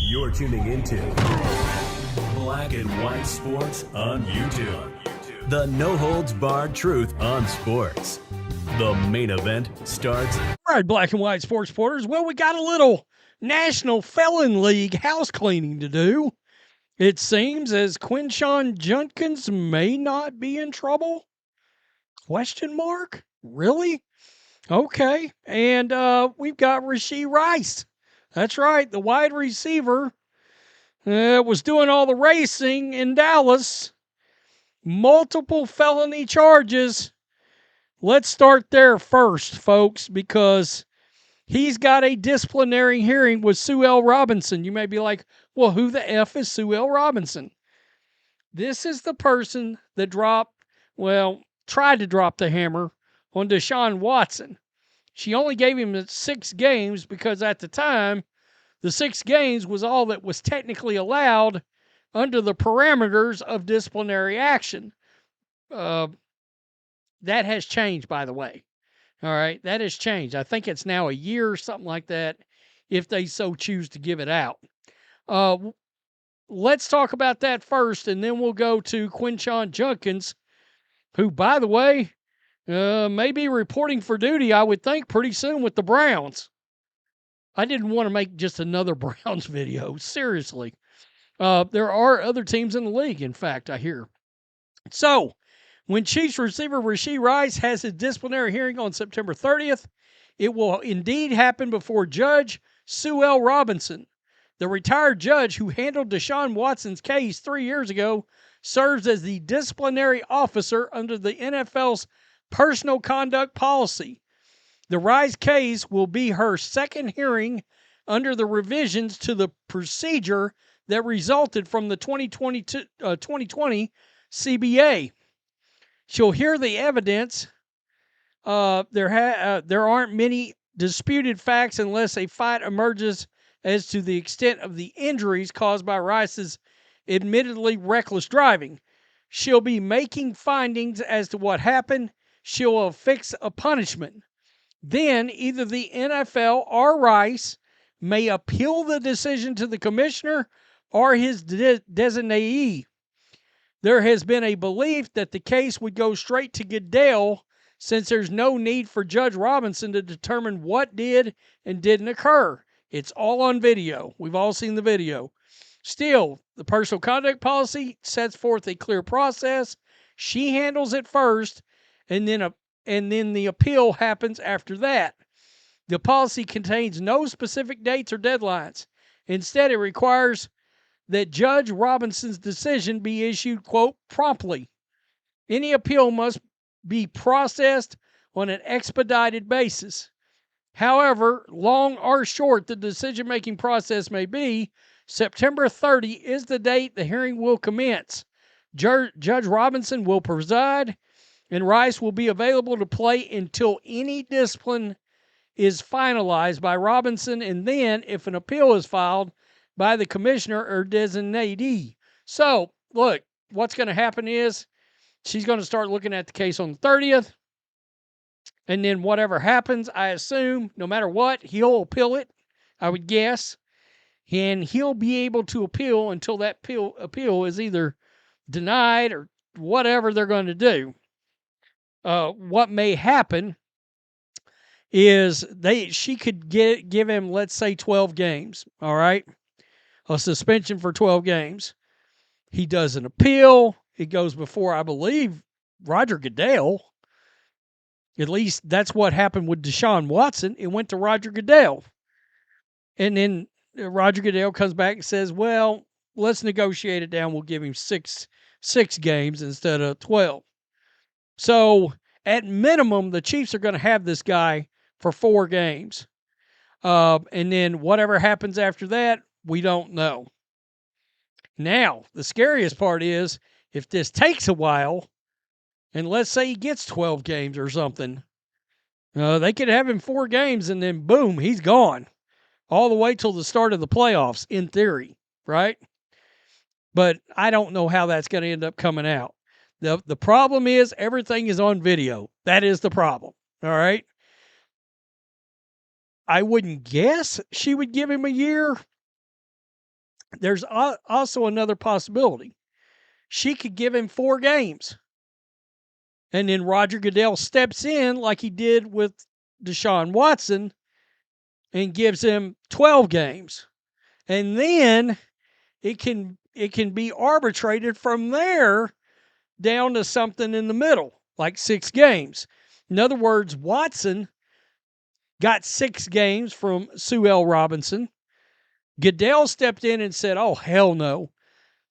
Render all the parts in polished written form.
You're tuning into Black and White Sports on YouTube. The no-holds-barred truth on sports. The main event starts. All right, Black and White Sports supporters. Well, we got a little National Felon League house cleaning to do. It seems as Quinshon Judkins may not be in trouble. Question mark? Really? Okay. And we've got Rashee Rice. That's right. The wide receiver was doing all the racing in Dallas. Multiple felony charges. Let's start there first, folks, because he's got a disciplinary hearing with Sue L. Robinson. You may be like, well, who the F is Sue L. Robinson? This is the person that tried to drop the hammer on Deshaun Watson. She only gave him 6 games because at the time, the 6 games was all that was technically allowed under the parameters of disciplinary action. That has changed, by the way. All right, that has changed. I think it's now a year or something like that, if they so choose to give it out. Let's talk about that first, and then we'll go to Quinshon Judkins, who, by the way, may be reporting for duty, I would think, pretty soon with the Browns. I didn't want to make just another Browns video. Seriously. There are other teams in the league, in fact, I hear. So, when Chiefs receiver Rashee Rice has his disciplinary hearing on September 30th, it will indeed happen before Judge Sue L. Robinson. The retired judge who handled Deshaun Watson's case 3 years ago serves as the disciplinary officer under the NFL's personal conduct policy. The Rice case will be her second hearing under the revisions to the procedure that resulted from the 2020 CBA. She'll hear the evidence. There aren't many disputed facts unless a fight emerges as to the extent of the injuries caused by Rice's admittedly reckless driving. She'll be making findings as to what happened. She'll affix a punishment. Then either the NFL or Rice may appeal the decision to the commissioner or his designee. There has been a belief that the case would go straight to Goodell since there's no need for Judge Robinson to determine what did and didn't occur. It's all on video. We've all seen the video. Still, the personal conduct policy sets forth a clear process. She handles it first, and then the appeal happens after that. The policy contains no specific dates or deadlines. Instead, it requires that Judge Robinson's decision be issued, quote, promptly. Any appeal must be processed on an expedited basis. However, long or short the decision-making process may be, September 30 is the date the hearing will commence. Judge Robinson will preside, and Rice will be available to play until any discipline is finalized by Robinson, and then, if an appeal is filed, by the commissioner or designee. So, look, what's going to happen is she's going to start looking at the case on the 30th, and then whatever happens, I assume, no matter what, he'll appeal it, I would guess, and he'll be able to appeal until that appeal is either denied or whatever they're going to do. What may happen is she could give him, let's say, 12 games, all right? A suspension for 12 games. He does an appeal. It goes before, I believe, Roger Goodell. At least that's what happened with Deshaun Watson. It went to Roger Goodell. And then Roger Goodell comes back and says, well, let's negotiate it down. We'll give him six games instead of 12. So at minimum, the Chiefs are going to have this guy for 4 games. And then whatever happens after that, we don't know. Now, the scariest part is if this takes a while, and let's say he gets 12 games or something, they could have him 4 games and then boom, he's gone. All the way till the start of the playoffs, in theory, right? But I don't know how that's going to end up coming out. The problem is everything is on video. That is the problem, all right? I wouldn't guess she would give him a year. There's also another possibility. She could give him 4 games. And then Roger Goodell steps in like he did with Deshaun Watson and gives him 12 games. And then it can be arbitrated from there down to something in the middle, like 6 games. In other words, Watson got 6 games from Sue L. Robinson. Goodell stepped in and said, oh, hell no.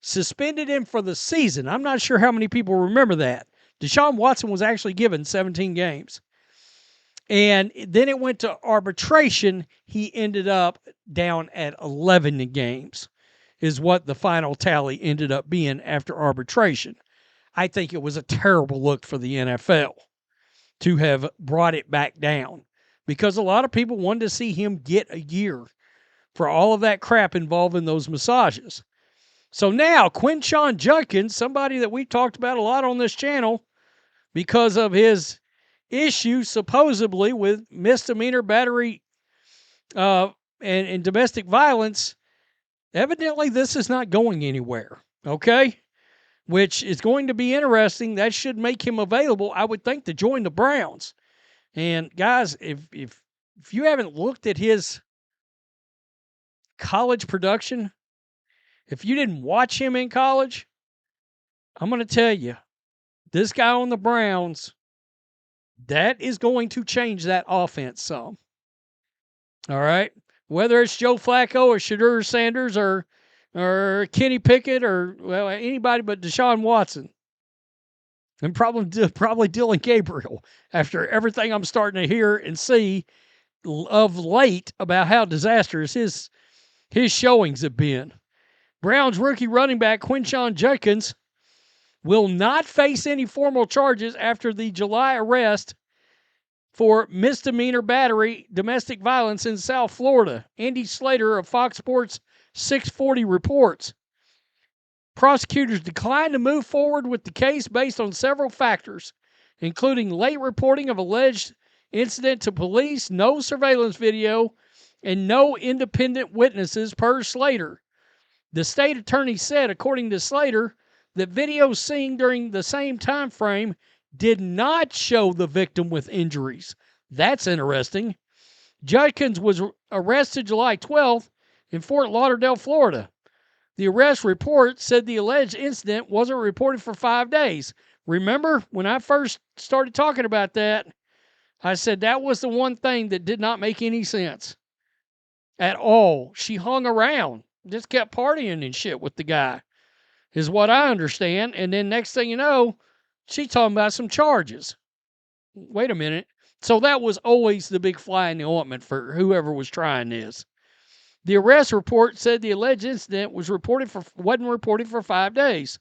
Suspended him for the season. I'm not sure how many people remember that. Deshaun Watson was actually given 17 games. And then it went to arbitration. He ended up down at 11 games, is what the final tally ended up being after arbitration. I think it was a terrible look for the NFL to have brought it back down, because a lot of people wanted to see him get a year for all of that crap involving those massages. So now Quinshon Judkins, somebody that we've talked about a lot on this channel because of his issue supposedly with misdemeanor battery and domestic violence, evidently this is not going anywhere, okay? Which is going to be interesting. That should make him available, I would think, to join the Browns. And guys, if you haven't looked at his college production, if you didn't watch him in college, I'm going to tell you, this guy on the Browns, that is going to change that offense some. All right? Whether it's Joe Flacco or Shadur Sanders or Kenny Pickett or, well, anybody but Deshaun Watson. And probably Dylan Gabriel, after everything I'm starting to hear and see of late about how disastrous his showings have been. Browns rookie running back Quinshon Judkins will not face any formal charges after the July arrest for misdemeanor battery, domestic violence in South Florida. Andy Slater of Fox Sports 640 reports. Prosecutors declined to move forward with the case based on several factors, including late reporting of alleged incident to police, no surveillance video, and no independent witnesses, per Slater. The state attorney said, according to Slater, that videos seen during the same time frame did not show the victim with injuries. That's interesting. Judkins was arrested July 12th in Fort Lauderdale, Florida. The arrest report said the alleged incident wasn't reported for 5 days. Remember, when I first started talking about that, I said that was the one thing that did not make any sense at all. She hung around, just kept partying and shit with the guy, is what I understand. And then next thing you know, she talking about some charges. Wait a minute. So that was always the big fly in the ointment for whoever was trying this. The arrest report said the alleged incident wasn't reported for 5 days.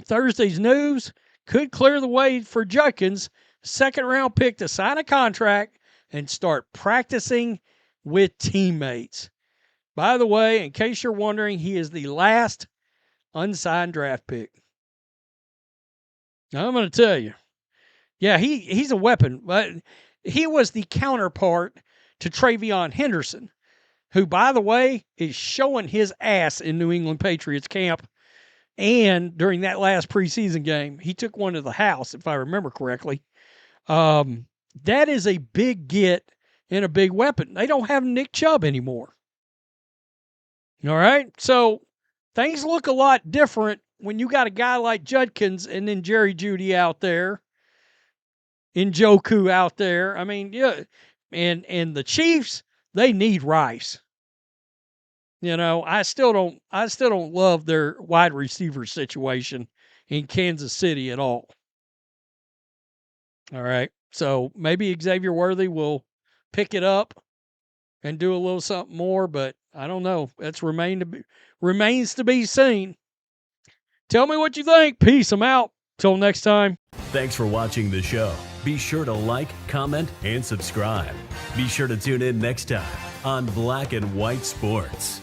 Thursday's news could clear the way for Judkins, second-round pick, to sign a contract and start practicing with teammates. By the way, in case you're wondering, he is the last unsigned draft pick. Now, I'm going to tell you. Yeah, he's a weapon, but he was the counterpart to Travion Henderson, who, by the way, is showing his ass in New England Patriots camp. And during that last preseason game, he took one to the house, if I remember correctly. That is a big get and a big weapon. They don't have Nick Chubb anymore. All right? So things look a lot different when you got a guy like Judkins and then Jerry Jeudy out there, Njoku out there. I mean, yeah, and the Chiefs, they need Rice. You know, I still don't love their wide receiver situation in Kansas City at all. All right. So maybe Xavier Worthy will pick it up and do a little something more, but I don't know. That's remains to be seen. Tell me what you think. Peace. I'm out. Till next time. Thanks for watching the show. Be sure to like, comment, and subscribe. Be sure to tune in next time on Black and White Sports.